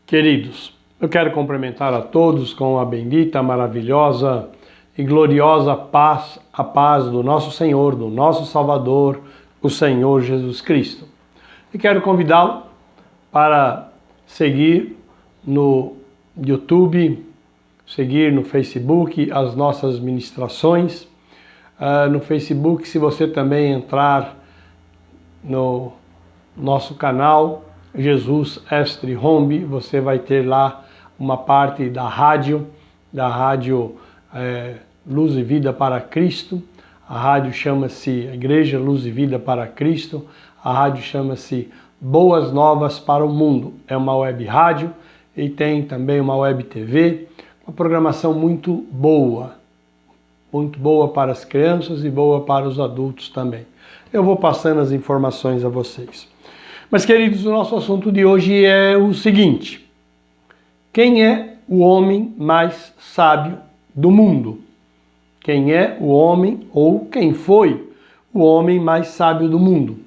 Queridos, eu quero cumprimentar a todos com a bendita, maravilhosa e gloriosa paz, a paz do nosso Senhor, do nosso Salvador, o Senhor Jesus Cristo. E quero convidá-lo para seguir no YouTube, seguir no Facebook as nossas ministrações. No Facebook, se você também entrar no nosso canal Jesus Estre Home, você vai ter lá uma parte da rádio Luz e Vida para Cristo. A rádio chama-se Igreja Luz e Vida para Cristo. A rádio chama-se Boas Novas para o Mundo. É uma web rádio e tem também uma web TV, uma programação muito boa para as crianças e boa para os adultos também. Eu vou passando as informações a vocês. Mas, queridos, o nosso assunto de hoje é o seguinte: quem é o homem mais sábio do mundo? Quem é o homem ou quem foi o homem mais sábio do mundo?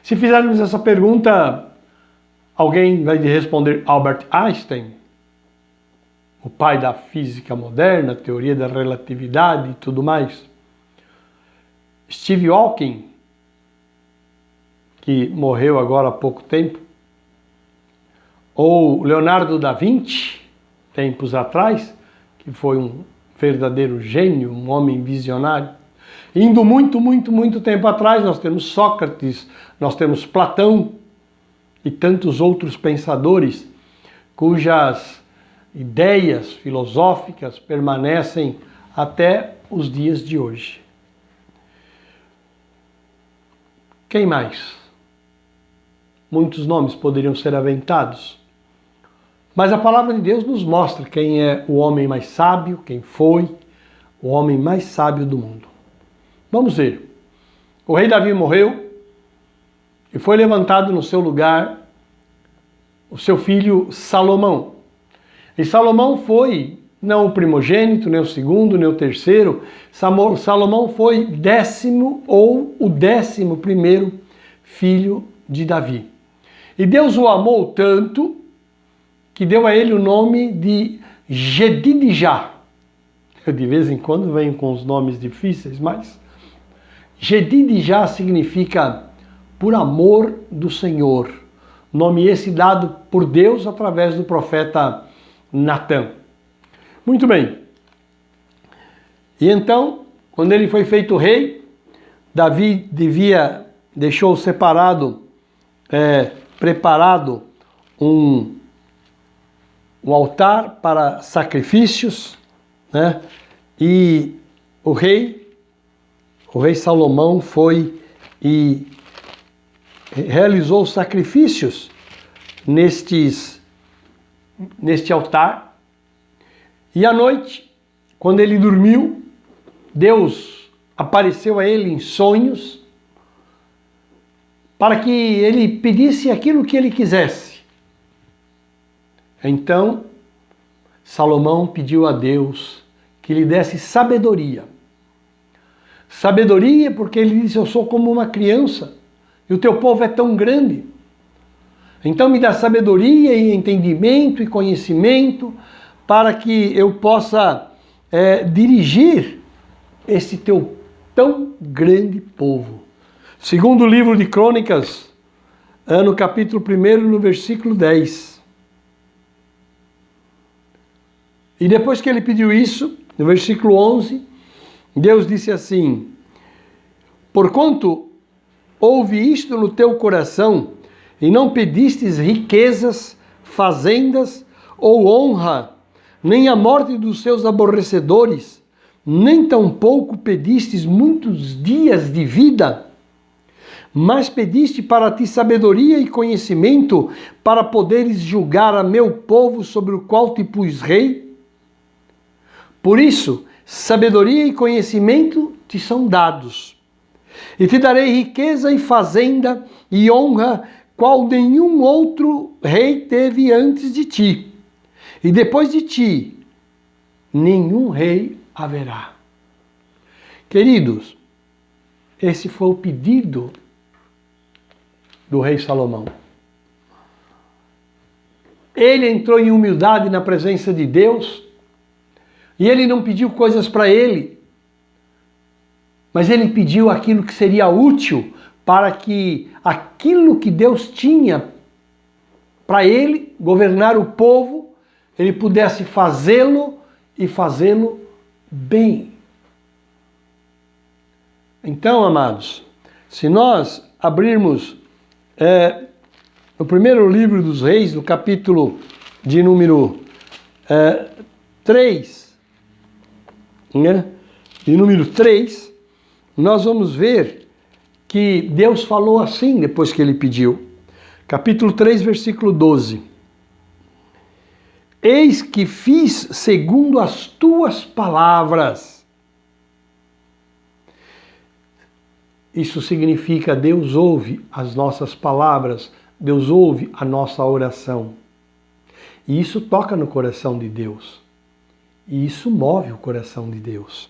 Se fizermos essa pergunta, alguém vai responder Albert Einstein, o pai da física moderna, teoria da relatividade e tudo mais. Steve Hawking, que morreu agora há pouco tempo, ou Leonardo da Vinci, tempos atrás, que foi um verdadeiro gênio, um homem visionário. Indo muito tempo atrás, nós temos Sócrates, nós temos Platão e tantos outros pensadores cujas ideias filosóficas permanecem até os dias de hoje. Quem mais? Muitos nomes poderiam ser aventados, mas a palavra de Deus nos mostra quem é o homem mais sábio, quem foi o homem mais sábio do mundo. Vamos ver. O rei Davi morreu e foi levantado no seu lugar o seu filho Salomão. E Salomão foi não o primogênito, nem o segundo, nem o terceiro. Salomão foi 10º ou o 11º filho de Davi. E Deus o amou tanto que deu a ele o nome de Jedidijá. Eu de vez em quando venho com os nomes difíceis, mas Jedidijá significa por amor do Senhor. Nome esse dado por Deus através do profeta Natã. Muito bem. E então, quando ele foi feito rei, Davi deixou preparado um altar para sacrifícios, né? E o rei Salomão foi e realizou sacrifícios neste altar. E à noite, quando ele dormiu, Deus apareceu a ele em sonhos para que ele pedisse aquilo que ele quisesse. Então, Salomão pediu a Deus que lhe desse sabedoria. Sabedoria porque ele disse: eu sou como uma criança e o teu povo é tão grande. Então me dá sabedoria e entendimento e conhecimento para que eu possa dirigir esse teu tão grande povo. Segundo o livro de Crônicas, no capítulo 1, no versículo 10. E depois que ele pediu isso, no versículo 11, Deus disse assim: porquanto houve isto no teu coração, e não pedistes riquezas, fazendas ou honra, nem a morte dos seus aborrecedores, nem tampouco pedistes muitos dias de vida, mas pediste para ti sabedoria e conhecimento, para poderes julgar a meu povo sobre o qual te pus rei. Por isso, sabedoria e conhecimento te são dados, e te darei riqueza e fazenda e honra, qual nenhum outro rei teve antes de ti, e depois de ti, nenhum rei haverá. Queridos, esse foi o pedido do rei Salomão. Ele entrou em humildade na presença de Deus. E ele não pediu coisas para ele, mas ele pediu aquilo que seria útil para que aquilo que Deus tinha para ele, governar o povo, ele pudesse fazê-lo e fazê-lo bem. Então, amados, se nós abrirmos o primeiro livro dos Reis, no capítulo de número 3, né? De número 3, nós vamos ver que Deus falou assim depois que ele pediu. Capítulo 3, versículo 12. Eis que fiz segundo as tuas palavras. Isso significa Deus ouve as nossas palavras, Deus ouve a nossa oração. E isso toca no coração de Deus. E isso move o coração de Deus.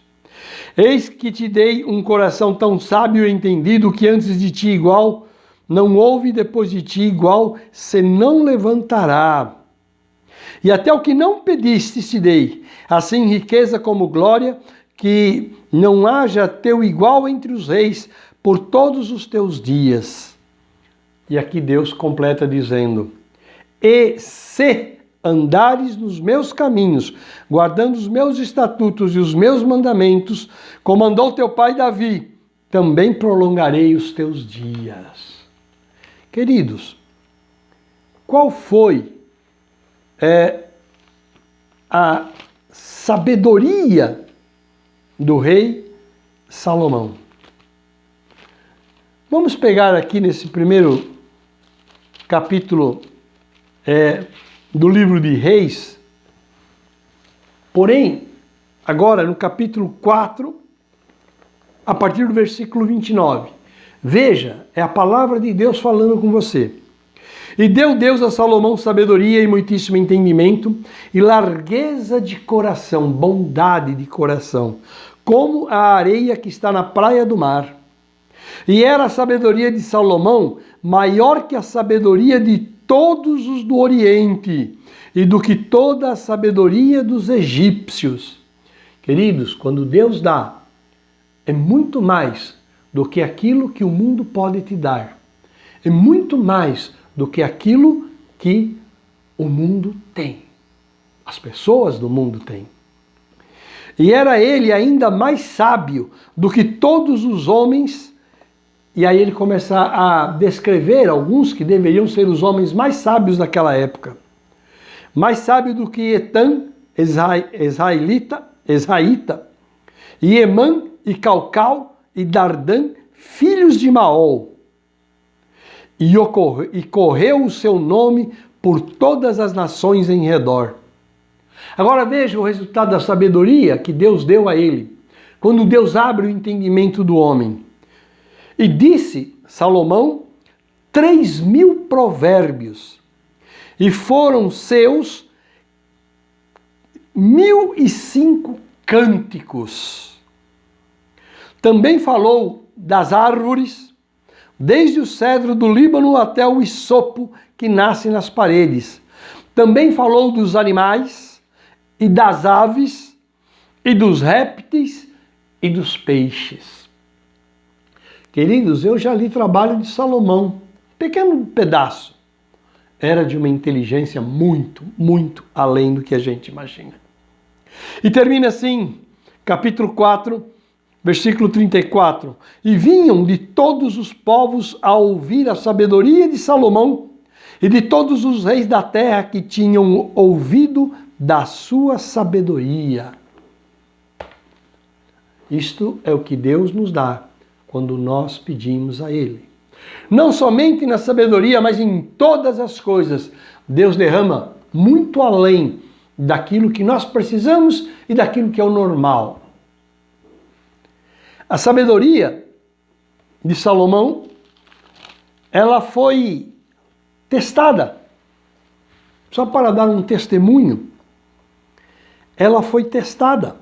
Eis que te dei um coração tão sábio e entendido que antes de ti igual não houve, depois de ti igual se não levantará. E até o que não pediste te dei, assim riqueza como glória, que não haja teu igual entre os reis por todos os teus dias. E aqui Deus completa dizendo: e se andares nos meus caminhos, guardando os meus estatutos e os meus mandamentos, como andou teu pai Davi, também prolongarei os teus dias. Queridos, qual foi a sabedoria do rei Salomão? Vamos pegar aqui nesse primeiro capítulo do livro de Reis, porém, agora no capítulo 4, a partir do versículo 29. Veja, é a palavra de Deus falando com você. E deu Deus a Salomão sabedoria e muitíssimo entendimento, e largueza de coração, bondade de coração, como a areia que está na praia do mar. E era a sabedoria de Salomão maior que a sabedoria de todos os do Oriente, e do que toda a sabedoria dos egípcios. Queridos, quando Deus dá, é muito mais do que aquilo que o mundo pode te dar. É muito mais do que aquilo que o mundo tem. As pessoas do mundo têm. E era ele ainda mais sábio do que todos os homens. E aí ele começa a descrever alguns que deveriam ser os homens mais sábios daquela época. Mais sábio do que Etã, Ezraíta, e Emã, e Calcal, e Dardã, filhos de Maol. E correu o seu nome por todas as nações em redor. Agora veja o resultado da sabedoria que Deus deu a ele, quando Deus abre o entendimento do homem. E disse Salomão 3.000 provérbios, e foram seus 1.005 cânticos. Também falou das árvores, desde o cedro do Líbano até o isopo que nasce nas paredes. Também falou dos animais, e das aves, e dos répteis, e dos peixes. Queridos, eu já li trabalho de Salomão, pequeno pedaço. Era de uma inteligência muito, muito além do que a gente imagina. E termina assim, capítulo 4, versículo 34. E vinham de todos os povos a ouvir a sabedoria de Salomão e de todos os reis da terra que tinham ouvido da sua sabedoria. Isto é o que Deus nos dá quando nós pedimos a Ele. Não somente na sabedoria, mas em todas as coisas. Deus derrama muito além daquilo que nós precisamos e daquilo que é o normal. A sabedoria de Salomão, ela foi testada. Só para dar um testemunho, ela foi testada.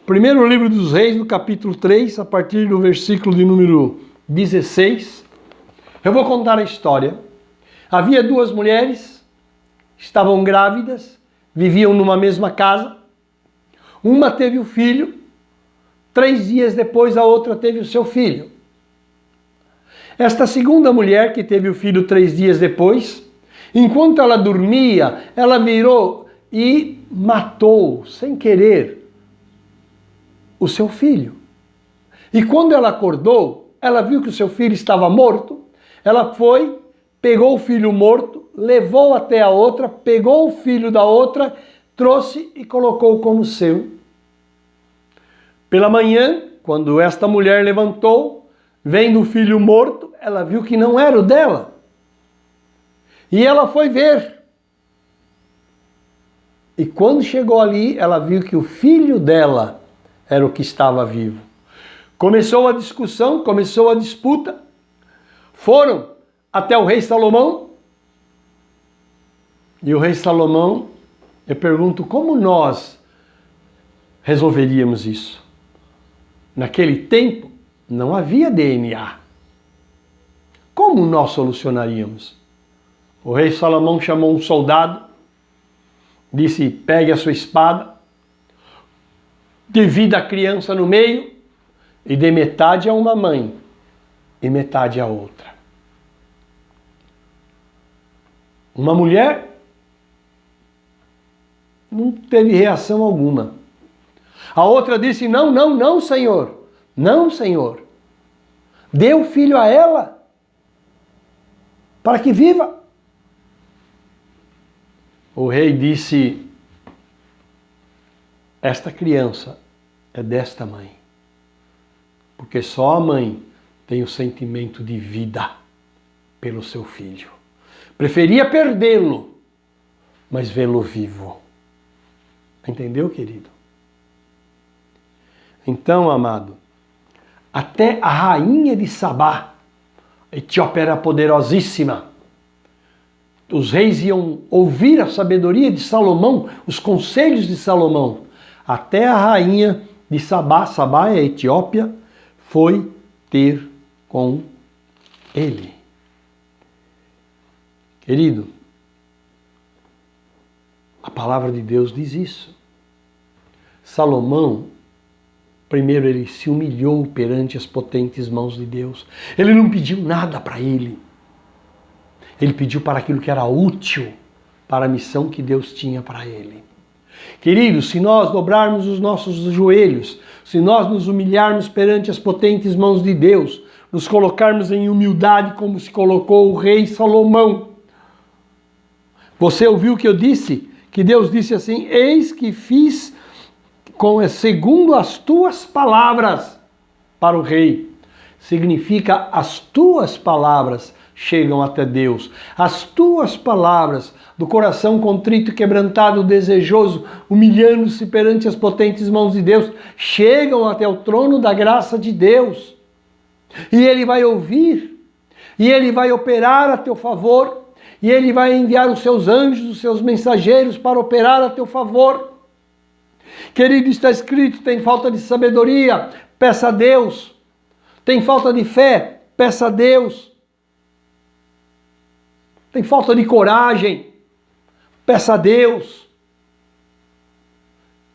Primeiro livro dos Reis, no capítulo 3, a partir do versículo de número 16. Eu vou contar a história. Havia duas mulheres, estavam grávidas, viviam numa mesma casa. Uma teve o filho, 3 dias depois a outra teve o seu filho. Esta segunda mulher, que teve o filho 3 dias depois, enquanto ela dormia, ela virou e matou, sem querer, o seu filho. E quando ela acordou, ela viu que o seu filho estava morto. Ela foi, pegou o filho morto, levou até a outra, pegou o filho da outra, trouxe e colocou como seu. Pela manhã, quando esta mulher levantou, vendo o filho morto, ela viu que não era o dela. E ela foi ver. E quando chegou ali, ela viu que o filho dela era o que estava vivo. Começou a discussão, começou a disputa. Foram até o rei Salomão. E o rei Salomão, eu pergunto, como nós resolveríamos isso? Naquele tempo, não havia DNA. Como nós solucionaríamos? O rei Salomão chamou um soldado, disse, pegue a sua espada, divida a criança no meio e dê metade a uma mãe e metade a outra. Uma mulher não teve reação alguma. A outra disse, não, não, não, Senhor. Não, Senhor. Dê o filho a ela para que viva. O rei disse, esta criança é desta mãe, porque só a mãe tem o sentimento de vida pelo seu filho. Preferia perdê-lo, mas vê-lo vivo. Entendeu, querido? Então, amado, até a rainha de Sabá, a Etiópia era poderosíssima. Os reis iam ouvir a sabedoria de Salomão, os conselhos de Salomão. Até a rainha de Sabá, Sabá é a Etiópia, foi ter com ele. Querido, a palavra de Deus diz isso. Salomão, primeiro ele se humilhou perante as potentes mãos de Deus. Ele não pediu nada para ele. Ele pediu para aquilo que era útil para a missão que Deus tinha para ele. Queridos, se nós dobrarmos os nossos joelhos, se nós nos humilharmos perante as potentes mãos de Deus, nos colocarmos em humildade como se colocou o rei Salomão. Você ouviu o que eu disse? Que Deus disse assim, eis que fiz segundo as tuas palavras para o rei. Significa as tuas palavras chegam até Deus. As tuas palavras do coração contrito e quebrantado, desejoso, humilhando-se perante as potentes mãos de Deus, chegam até o trono da graça de Deus. E Ele vai ouvir, e Ele vai operar a teu favor, e Ele vai enviar os seus anjos, os seus mensageiros para operar a teu favor. Querido, está escrito, tem falta de sabedoria, peça a Deus. Tem falta de fé, peça a Deus. Tem falta de coragem, peça a Deus.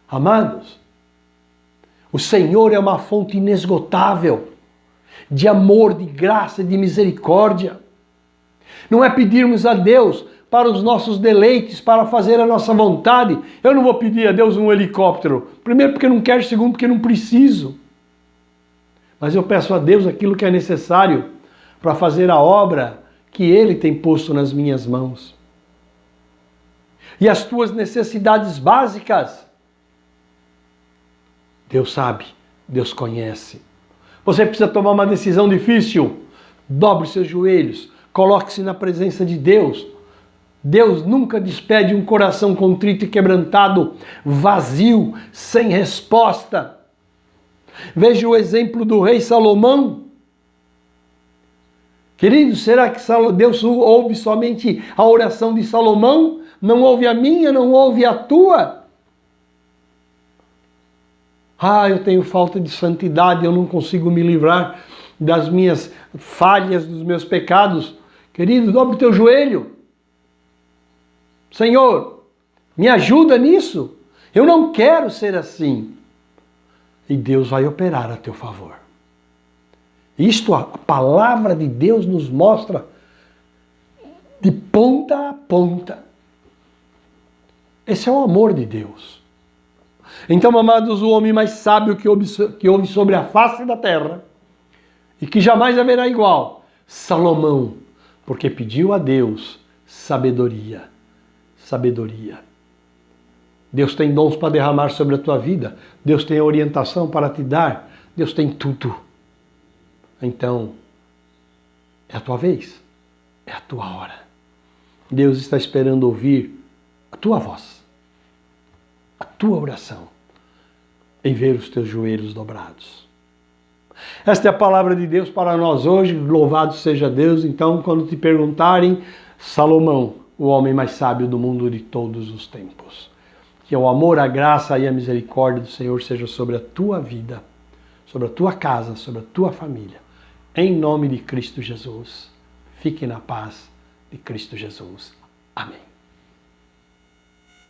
Amados, o Senhor é uma fonte inesgotável de amor, de graça, de misericórdia. Não é pedirmos a Deus para os nossos deleites, para fazer a nossa vontade. Eu não vou pedir a Deus um helicóptero. Primeiro porque não quero, segundo porque não preciso. Mas eu peço a Deus aquilo que é necessário para fazer a obra que Ele tem posto nas minhas mãos. E as tuas necessidades básicas, Deus sabe, Deus conhece. Você precisa tomar uma decisão difícil, dobre seus joelhos, coloque-se na presença de Deus. Deus nunca despede um coração contrito e quebrantado, vazio, sem resposta. Veja o exemplo do rei Salomão. Querido, será que Deus ouve somente a oração de Salomão? Não ouve a minha, não ouve a tua? Eu tenho falta de santidade, eu não consigo me livrar das minhas falhas, dos meus pecados. Querido, dobre o teu joelho. Senhor, me ajuda nisso. Eu não quero ser assim. E Deus vai operar a teu favor. Isto a palavra de Deus nos mostra de ponta a ponta. Esse é o amor de Deus. Então, amados, o homem mais sábio que houve sobre a face da terra e que jamais haverá igual, Salomão, porque pediu a Deus sabedoria. Sabedoria. Deus tem dons para derramar sobre a tua vida. Deus tem orientação para te dar. Deus tem tudo. Então, é a tua vez. É a tua hora. Deus está esperando ouvir a tua voz, a tua oração, em ver os teus joelhos dobrados. Esta é a palavra de Deus para nós hoje. Louvado seja Deus. Então, quando te perguntarem, Salomão, o homem mais sábio do mundo de todos os tempos. Que o amor, a graça e a misericórdia do Senhor seja sobre a tua vida, sobre a tua casa, sobre a tua família. Em nome de Cristo Jesus. Fique na paz de Cristo Jesus. Amém.